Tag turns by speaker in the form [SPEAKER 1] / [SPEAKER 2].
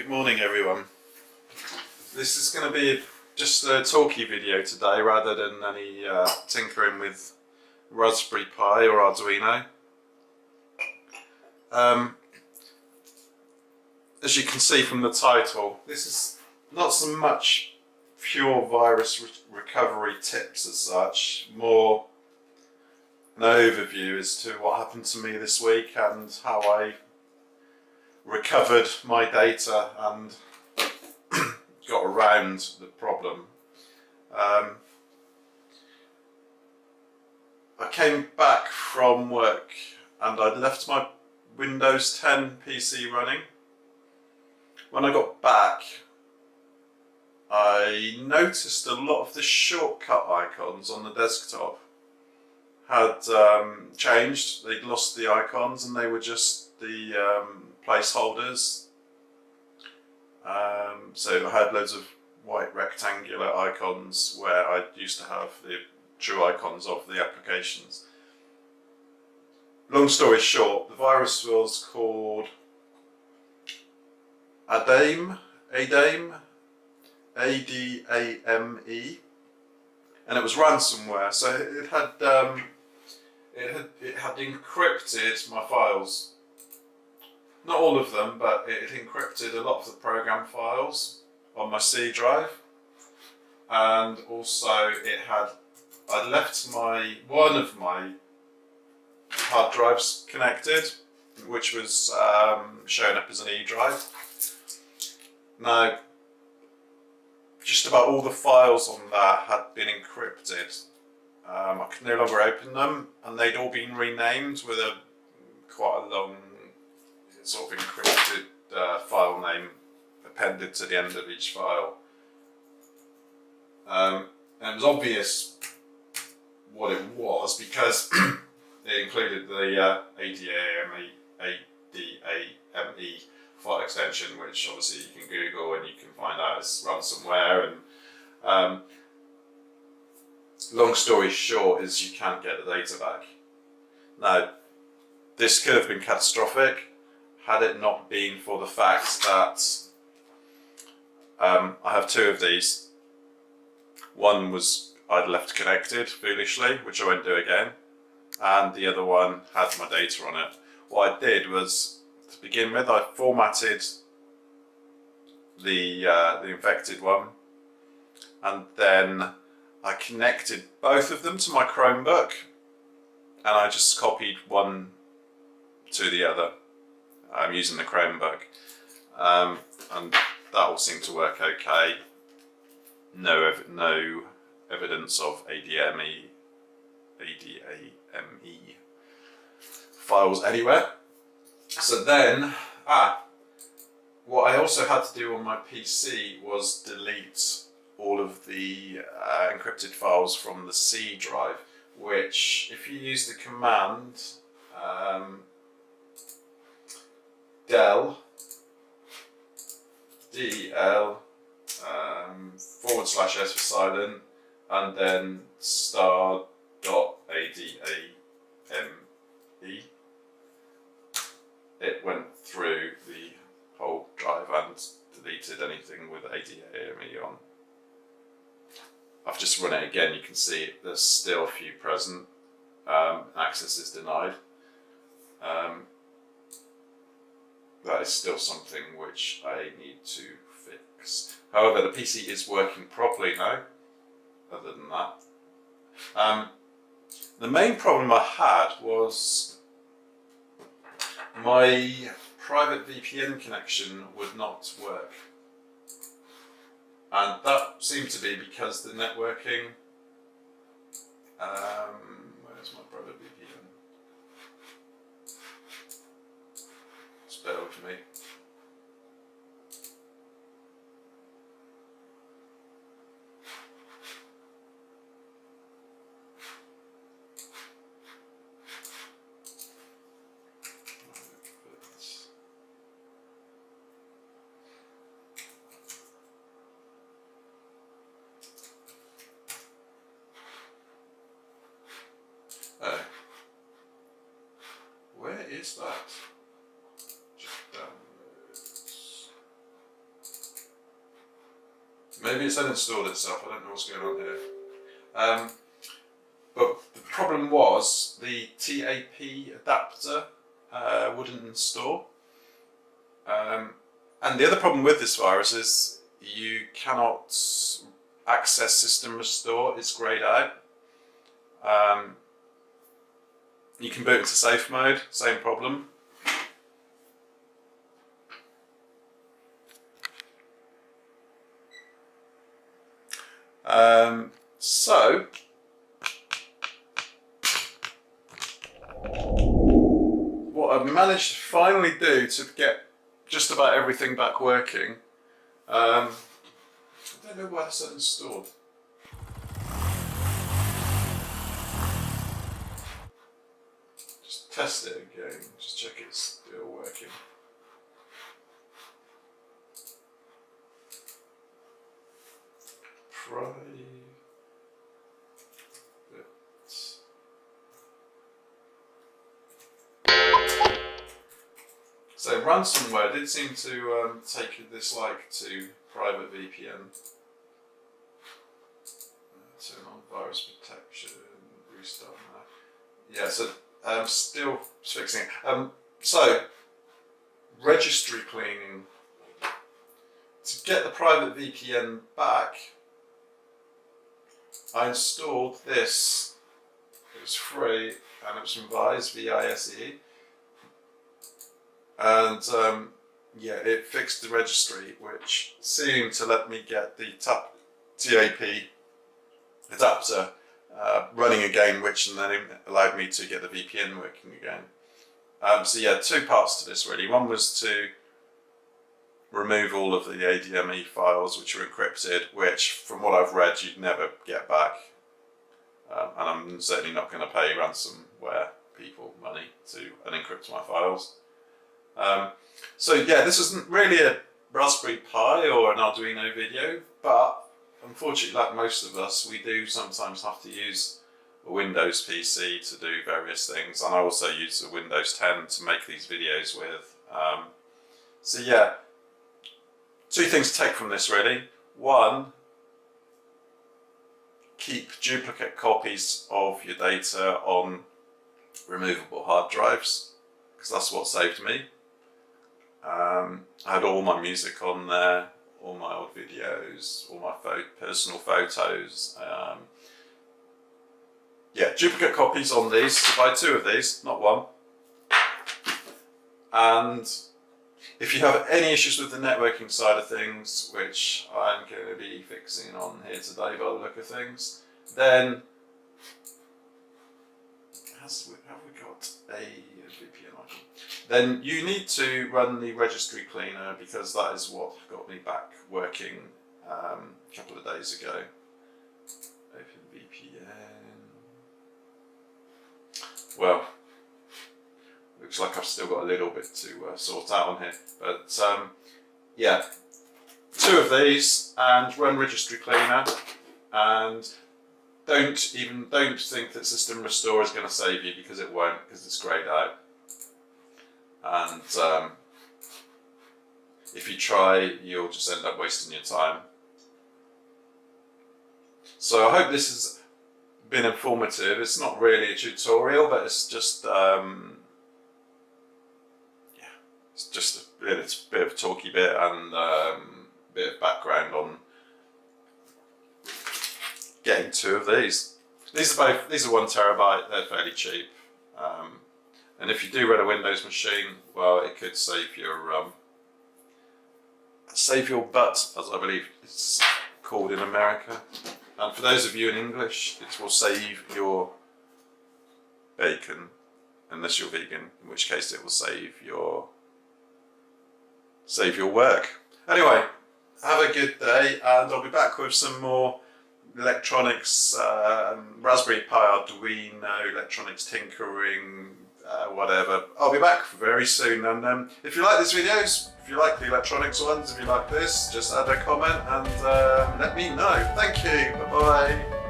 [SPEAKER 1] Good morning everyone. This is going to be just a talky video today rather than any tinkering with Raspberry Pi or Arduino. As you can see from the title, this is not so much pure virus recovery tips as such, more an overview as to what happened to me this week and how I recovered my data and got around the problem. I came back from work and I'd left my Windows 10 PC running. When I got back, I noticed a lot of the shortcut icons on the desktop had changed. They'd lost the icons and they were just the placeholders. So I had loads of white rectangular icons where I used to have the true icons of the applications. Long story short, the virus was called Adame, A-D-A-M-E, and it was ransomware. So it had encrypted my files. Not all of them, but it encrypted a lot of the program files on my C drive, and also I'd left one of my hard drives connected, which was showing up as an E drive. Now, just about all the files on that had been encrypted. I could no longer open them, and they'd all been renamed with quite a long sort of encrypted file name appended to the end of each file. And it was obvious what it was because it included the ADAME file extension, which obviously you can Google and you can find out it's ransomware. And long story short is you can't get the data back. Now, this could have been catastrophic had it not been for the fact that I have two of these. One was I'd left connected foolishly, which I won't do again, and the other one had my data on it. What I did was, to begin with, I formatted the infected one, and then I connected both of them to my Chromebook, and I just copied one to the other. I'm using the Chromebook, and that all seemed to work okay. No evidence of ADAME files anywhere. So then, what I also had to do on my PC was delete all of the encrypted files from the C drive, which, if you use the command del del /s for silent, and then *.adame, it went through the whole drive and deleted anything with ADAME on. I've just run it again. You can see there's still a few present. Access is denied. That is still something which I need to fix. However, the PC is working properly now, other than that. The main problem I had was my private VPN connection would not work. And that seemed to be because the networking... where's my private VPN? Just bear with me. Where is that? Just downloads. Maybe it's uninstalled itself, I don't know what's going on here. But the problem was the TAP adapter wouldn't install. And the other problem with this virus is you cannot access system restore, it's grayed out. You can boot into safe mode, same problem. So what I've managed to finally do to get just about everything back working, I don't know why it's uninstalled. Just test it again, just check it's still working. So ransomware did seem to take a dislike to private VPN. Turn on virus protection, restart now. Yeah, so I'm still fixing it. So, registry cleaning. To get the private VPN back, I installed this. It was free and it was from Vise, V-I-S-E. And yeah, it fixed the registry, which seemed to let me get the TAP adapter running again, which then allowed me to get the VPN working again. So yeah, two parts to this really. One was to remove all of the Adame files which are encrypted, which from what I've read you'd never get back. And I'm certainly not going to pay ransomware people money to unencrypt my files. So yeah, this isn't really a Raspberry Pi or an Arduino video, but unfortunately, like most of us, we do sometimes have to use a Windows PC to do various things, and I also use a Windows 10 to make these videos with. So yeah, two things to take from this really. One, keep duplicate copies of your data on removable hard drives, because that's what saved me. I had all my music on there, all my old videos, all my personal photos. Yeah, duplicate copies on these, so buy two of these, not one. And if you have any issues with the networking side of things, which I'm going to be fixing on here today by the look of things, then have we got a VPN icon? Then you need to run the Registry Cleaner, because that is what got me back working a couple of days ago. Open VPN. Well, looks like I've still got a little bit to sort out on here, but yeah, two of these, and run Registry Cleaner, and don't think that System Restore is going to save you, because it won't, because it's grayed out. And if you try, you'll just end up wasting your time. So I hope this has been informative. It's not really a tutorial, but it's just yeah, it's just a bit of a talky bit and a bit of background on getting two of these. These are 1 terabyte. They're fairly cheap. And if you do run a Windows machine, well, it could save your butt, as I believe it's called in America. And for those of you in English, it will save your bacon, unless you're vegan, in which case it will save your work. Anyway, have a good day, and I'll be back with some more electronics, Raspberry Pi, Arduino, electronics tinkering, whatever. I'll be back very soon, and if you like these videos, if you like the electronics ones, if you like this, just add a comment and let me know. Thank you, bye bye.